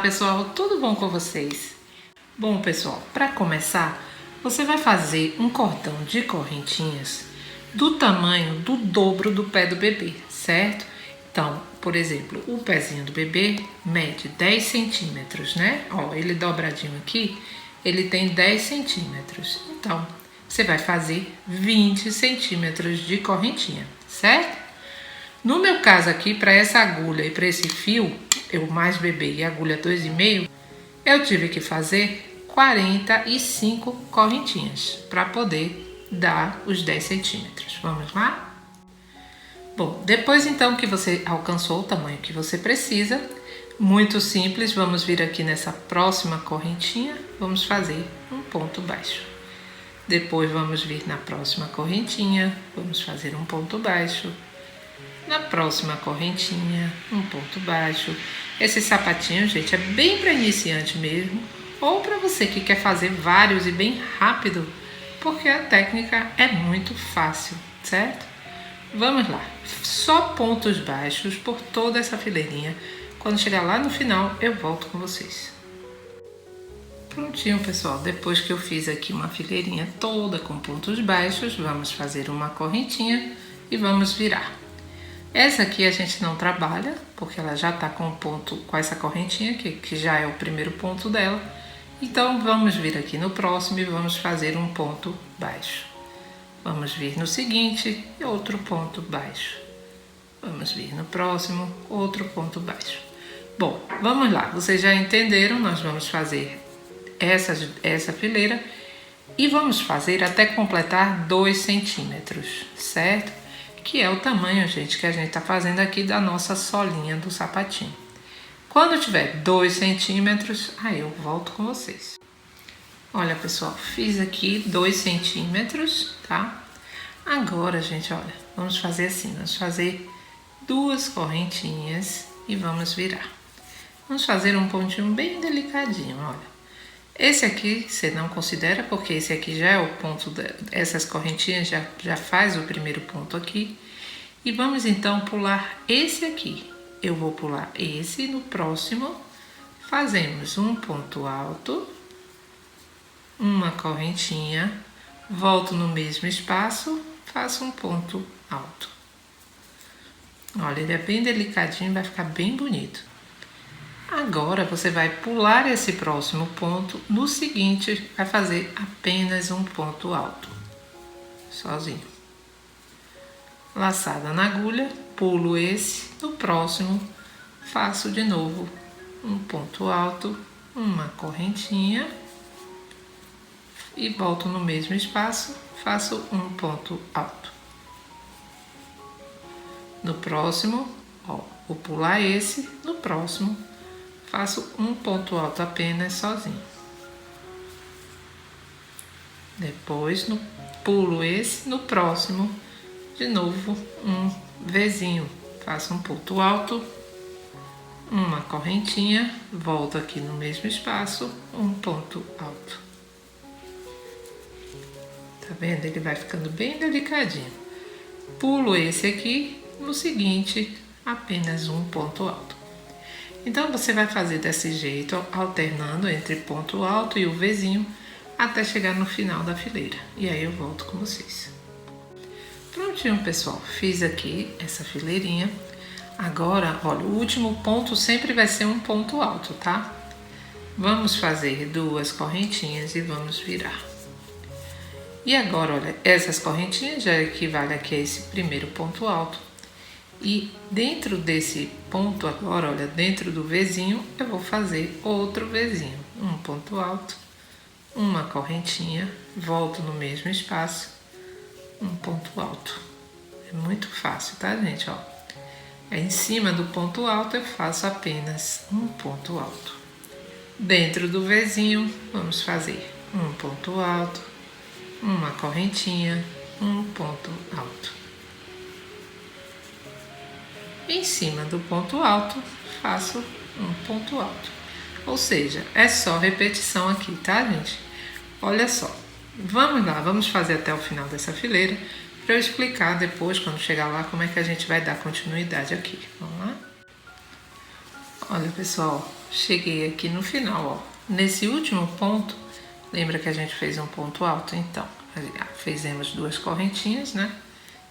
pessoal, tudo bom com vocês? Bom pessoal, para começar, você vai fazer um cordão de correntinhas do tamanho do dobro do pé do bebê, certo? Então, por exemplo, o pezinho do bebê mede 10 centímetros, né? Ó, ele dobradinho aqui, ele tem 10 centímetros. Então, você vai fazer 20 centímetros de correntinha, certo? No meu caso aqui, para essa agulha e para esse fio, eu mais bebê e agulha 2,5, eu tive que fazer 45 correntinhas para poder dar os 10 centímetros. Vamos lá? Bom, depois então que você alcançou o tamanho que você precisa, muito simples, vamos vir aqui nessa próxima correntinha, vamos fazer um ponto baixo. Depois vamos vir na próxima correntinha, vamos fazer um ponto baixo. Na próxima correntinha, um ponto baixo. Esse sapatinho, gente, é bem para iniciante mesmo, ou para você que quer fazer vários e bem rápido, porque a técnica é muito fácil, certo? Vamos lá, só pontos baixos por toda essa fileirinha. Quando chegar lá no final, eu volto com vocês. Prontinho, pessoal, depois que eu fiz aqui uma fileirinha toda com pontos baixos, vamos fazer uma correntinha e vamos virar. Essa aqui a gente não trabalha, porque ela já tá com ponto, com essa correntinha, que já é o primeiro ponto dela. Então, vamos vir aqui no próximo e vamos fazer um ponto baixo. Vamos vir no seguinte e outro ponto baixo. Vamos vir no próximo, outro ponto baixo. Bom, vamos lá, vocês já entenderam, nós vamos fazer essa fileira e vamos fazer até completar 2 centímetros, certo? Que é o tamanho, gente, que a gente tá fazendo aqui da nossa solinha do sapatinho. Quando tiver 2 centímetros, aí eu volto com vocês. Olha, pessoal, fiz aqui 2 centímetros, tá? Agora, gente, olha, vamos fazer assim, vamos fazer 2 correntinhas e vamos virar. Vamos fazer um pontinho bem delicadinho, olha. Esse aqui você não considera, porque esse aqui já é o ponto, essas correntinhas já faz o primeiro ponto aqui. E vamos então pular esse aqui. Eu vou pular esse, no próximo fazemos um ponto alto, uma correntinha, volto no mesmo espaço, faço um ponto alto. Olha, ele é bem delicadinho, vai ficar bem bonito. Agora, você vai pular esse próximo ponto, no seguinte, vai fazer apenas um ponto alto, sozinho. Laçada na agulha, pulo esse, no próximo, faço de novo um ponto alto, uma correntinha, e volto no mesmo espaço, faço um ponto alto. No próximo, ó, vou pular esse, no próximo, faço um ponto alto apenas sozinho. Depois, pulo esse, no próximo, de novo, um Vzinho. Faço um ponto alto, uma correntinha, volto aqui no mesmo espaço, um ponto alto. Tá vendo? Ele vai ficando bem delicadinho. Pulo esse aqui, no seguinte, apenas um ponto alto. Então, você vai fazer desse jeito, alternando entre ponto alto e o Vzinho, até chegar no final da fileira. E aí eu volto com vocês. Prontinho, pessoal. Fiz aqui essa fileirinha. Agora, olha, o último ponto sempre vai ser um ponto alto, tá? Vamos fazer 2 correntinhas e vamos virar. E agora, olha, essas correntinhas já equivalem aqui a esse primeiro ponto alto. E dentro desse ponto agora, olha, dentro do Vzinho, eu vou fazer outro Vzinho. Um ponto alto, uma correntinha, volto no mesmo espaço, um ponto alto. É muito fácil, tá, gente? Ó, em cima do ponto alto eu faço apenas um ponto alto. Dentro do Vzinho, vamos fazer um ponto alto, uma correntinha, um ponto alto. Em cima do ponto alto, faço um ponto alto. Ou seja, é só repetição aqui, tá, gente? Olha só. Vamos lá, vamos fazer até o final dessa fileira, para eu explicar depois, quando chegar lá, como é que a gente vai dar continuidade aqui. Vamos lá? Olha, pessoal, cheguei aqui no final, ó. Nesse último ponto, lembra que a gente fez um ponto alto? Então, fizemos 2 correntinhas, né?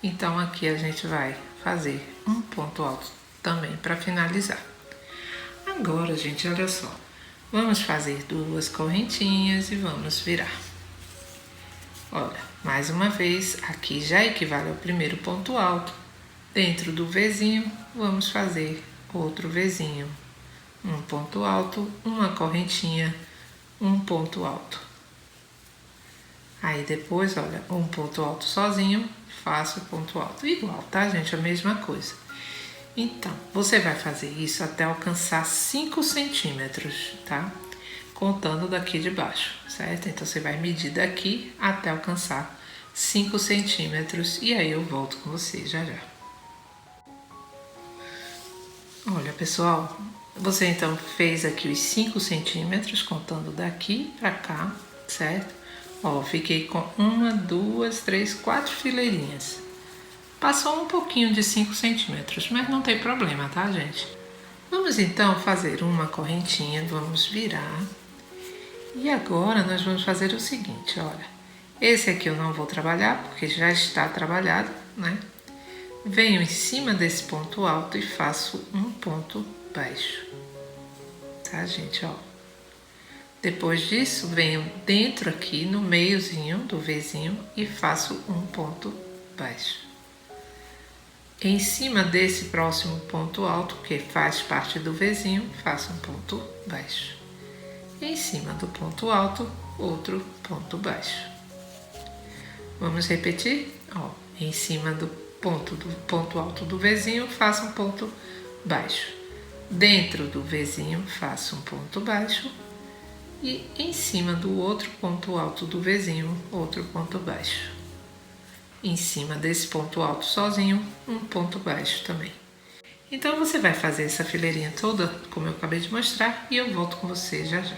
Então, aqui a gente vai fazer um ponto alto também para finalizar. Agora, gente, olha só. Vamos fazer 2 correntinhas e vamos virar. Olha, mais uma vez, aqui já equivale ao primeiro ponto alto. Dentro do Vzinho, vamos fazer outro Vzinho. Um ponto alto, uma correntinha, um ponto alto. Aí depois, olha, um ponto alto sozinho, faço ponto alto. Igual, tá, gente? A mesma coisa. Então, você vai fazer isso até alcançar 5 centímetros, tá? Contando daqui de baixo, certo? Então, você vai medir daqui até alcançar 5 centímetros e aí eu volto com você já já. Olha, pessoal, você então fez aqui os 5 centímetros, contando daqui pra cá, certo? Ó, fiquei com 1, 2, 3, 4 fileirinhas. Passou um pouquinho de 5 centímetros, mas não tem problema, tá, gente? Vamos então fazer uma correntinha, vamos virar. E agora nós vamos fazer o seguinte, olha. Esse aqui eu não vou trabalhar, porque já está trabalhado, né? Venho em cima desse ponto alto e faço um ponto baixo. Tá, gente, ó. Depois disso, venho dentro aqui no meiozinho do Vzinho e faço um ponto baixo. Em cima desse próximo ponto alto, que faz parte do Vzinho, faço um ponto baixo. Em cima do ponto alto, outro ponto baixo. Vamos repetir? Ó, em cima do ponto alto do Vzinho, faço um ponto baixo. Dentro do Vzinho, faço um ponto baixo. E em cima do outro ponto alto do Vzinho, outro ponto baixo. Em cima desse ponto alto sozinho, um ponto baixo também. Então, você vai fazer essa fileirinha toda, como eu acabei de mostrar, e eu volto com você já já.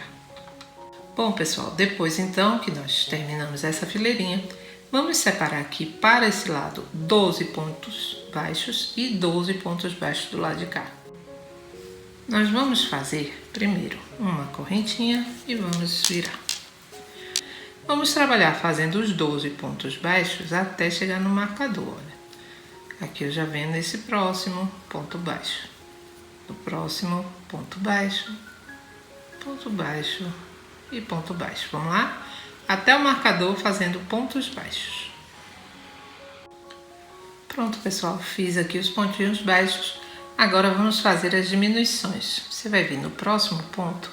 Bom, pessoal, depois então que nós terminamos essa fileirinha, vamos separar aqui para esse lado 12 pontos baixos e 12 pontos baixos do lado de cá. Nós vamos fazer primeiro uma correntinha e vamos virar. Vamos trabalhar fazendo os 12 pontos baixos até chegar no marcador, olha. Aqui eu já venho nesse próximo ponto baixo. No próximo ponto baixo e ponto baixo. Vamos lá? Até o marcador fazendo pontos baixos. Pronto, pessoal, fiz aqui os pontinhos baixos. Agora vamos fazer as diminuições. Você vai vir no próximo ponto,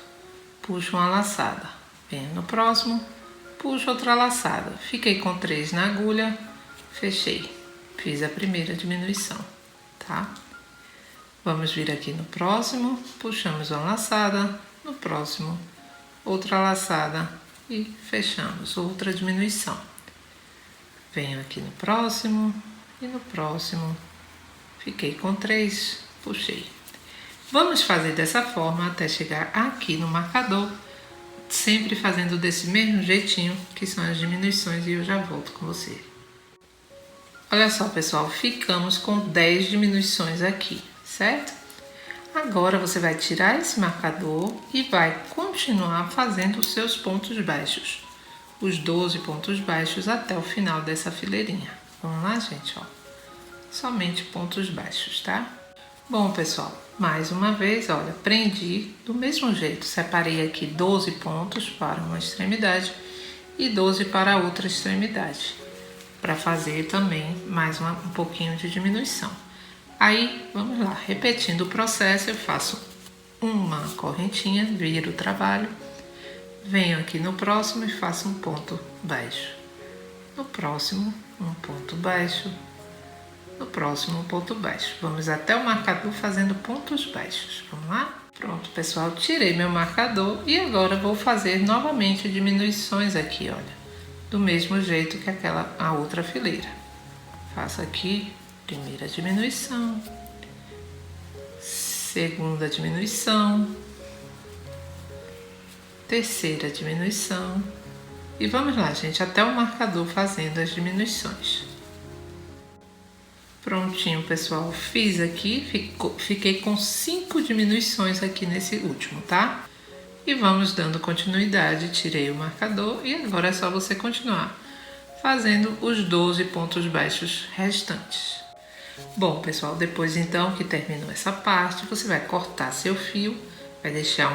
puxa uma laçada. Venho no próximo, puxo outra laçada. Fiquei com 3 na agulha, fechei. Fiz a primeira diminuição, tá? Vamos vir aqui no próximo, puxamos uma laçada. No próximo, outra laçada e fechamos, outra diminuição. Venho aqui no próximo e no próximo. Fiquei com 3, puxei. Vamos fazer dessa forma até chegar aqui no marcador, sempre fazendo desse mesmo jeitinho, que são as diminuições, e eu já volto com você. Olha só, pessoal, ficamos com 10 diminuições aqui, certo? Agora você vai tirar esse marcador e vai continuar fazendo os seus pontos baixos, os 12 pontos baixos até o final dessa fileirinha. Vamos lá, gente, ó. Somente pontos baixos, tá? Bom, pessoal, mais uma vez, olha, prendi do mesmo jeito. Separei aqui 12 pontos para uma extremidade e 12 para a outra extremidade, para fazer também mais um pouquinho de diminuição. Aí, vamos lá, repetindo o processo, eu faço uma correntinha, viro o trabalho, venho aqui no próximo e faço um ponto baixo. No próximo, um ponto baixo. No próximo, um ponto baixo. Vamos até o marcador fazendo pontos baixos. Vamos lá? Pronto, pessoal, tirei meu marcador e agora vou fazer novamente diminuições aqui, olha. Do mesmo jeito que a outra fileira. Faço aqui, primeira diminuição, segunda diminuição, terceira diminuição. E vamos lá, gente, até o marcador fazendo as diminuições. Prontinho, pessoal, fiz aqui, fiquei com 5 diminuições aqui nesse último, tá? E vamos dando continuidade, tirei o marcador e agora é só você continuar fazendo os 12 pontos baixos restantes. Bom, pessoal, depois então que terminou essa parte, você vai cortar seu fio, vai deixar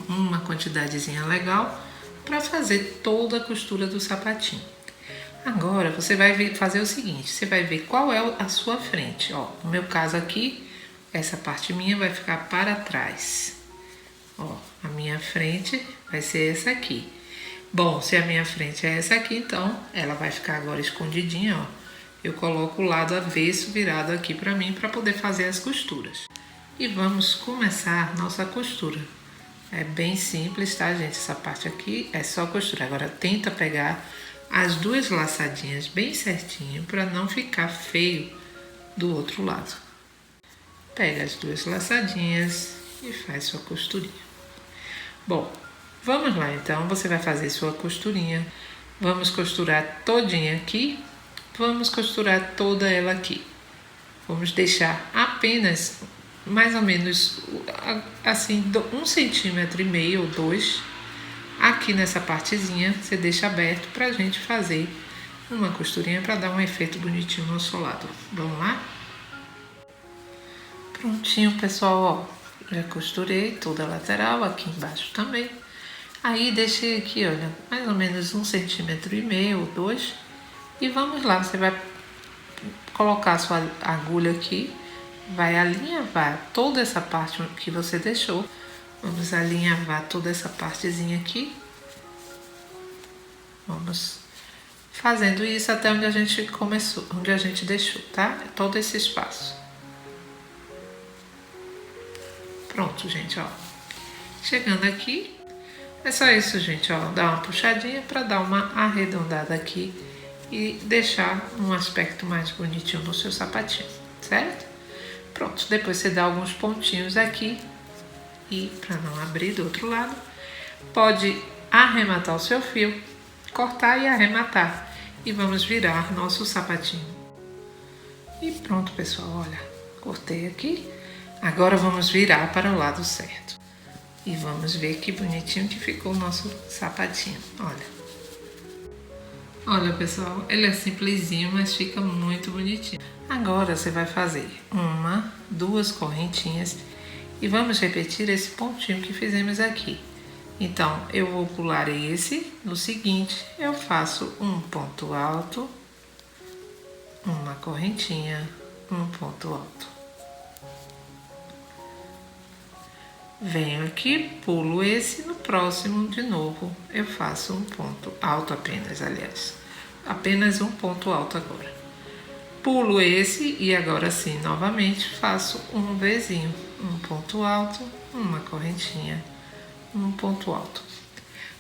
uma quantidadezinha legal para fazer toda a costura do sapatinho. Agora você vai fazer o seguinte, você vai ver qual é a sua frente. Ó, no meu caso aqui, essa parte minha vai ficar para trás. Ó, a minha frente vai ser essa aqui. Bom, se a minha frente é essa aqui, então ela vai ficar agora escondidinha, ó. Eu coloco o lado avesso virado aqui para mim para poder fazer as costuras. E vamos começar nossa costura. É bem simples, tá, gente? Essa parte aqui é só costura. Agora tenta pegar as duas laçadinhas bem certinho para não ficar feio do outro lado. Pega as duas laçadinhas e faz sua costurinha. Bom, vamos lá então, você vai fazer sua costurinha. Vamos costurar todinha aqui, vamos costurar toda ela aqui. Vamos deixar apenas mais ou menos assim 1,5 cm ou 2 aqui nessa partezinha. Você deixa aberto pra gente fazer uma costurinha para dar um efeito bonitinho no nosso lado. Vamos lá? Prontinho, pessoal, ó, já costurei toda a lateral, aqui embaixo também. Aí deixei aqui, olha, mais ou menos 1,5 cm ou 2. E vamos lá, você vai colocar a sua agulha aqui, vai alinhavar toda essa parte que você deixou. Vamos alinhavar toda essa partezinha aqui. Vamos fazendo isso até onde a gente começou, onde a gente deixou, tá? Todo esse espaço. Pronto, gente, ó. Chegando aqui, é só isso, gente, ó. Dar uma puxadinha para dar uma arredondada aqui e deixar um aspecto mais bonitinho no seu sapatinho, certo? Pronto, depois você dá alguns pontinhos aqui. E para não abrir do outro lado, pode arrematar o seu fio, cortar e arrematar. E vamos virar nosso sapatinho. E pronto, pessoal, olha, cortei aqui. Agora vamos virar para o lado certo. E vamos ver que bonitinho que ficou o nosso sapatinho, olha. Olha, pessoal, ele é simplesinho, mas fica muito bonitinho. Agora você vai fazer 1, 2 correntinhas. E vamos repetir esse pontinho que fizemos aqui. Então, eu vou pular esse. No seguinte, eu faço um ponto alto, uma correntinha, um ponto alto. Venho aqui, pulo esse, no próximo, de novo, eu faço um ponto alto apenas, aliás. Apenas um ponto alto agora. Pulo esse e agora sim, novamente, faço um Vzinho. Um ponto alto, uma correntinha, um ponto alto.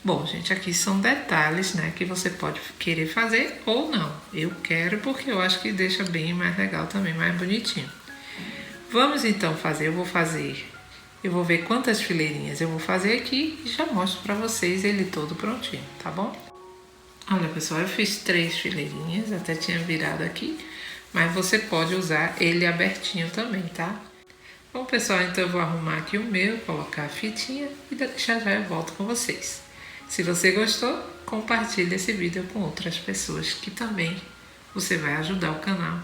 Bom, gente, aqui são detalhes, né, que você pode querer fazer ou não. Eu quero porque eu acho que deixa bem mais legal também, mais bonitinho. Vamos então fazer, eu vou ver quantas fileirinhas eu vou fazer aqui e já mostro pra vocês ele todo prontinho, tá bom? Olha, pessoal, eu fiz 3 fileirinhas, até tinha virado aqui, mas você pode usar ele abertinho também, tá? Bom, pessoal, então eu vou arrumar aqui o meu, colocar a fitinha e já eu volto com vocês. Se você gostou, compartilhe esse vídeo com outras pessoas que também você vai ajudar o canal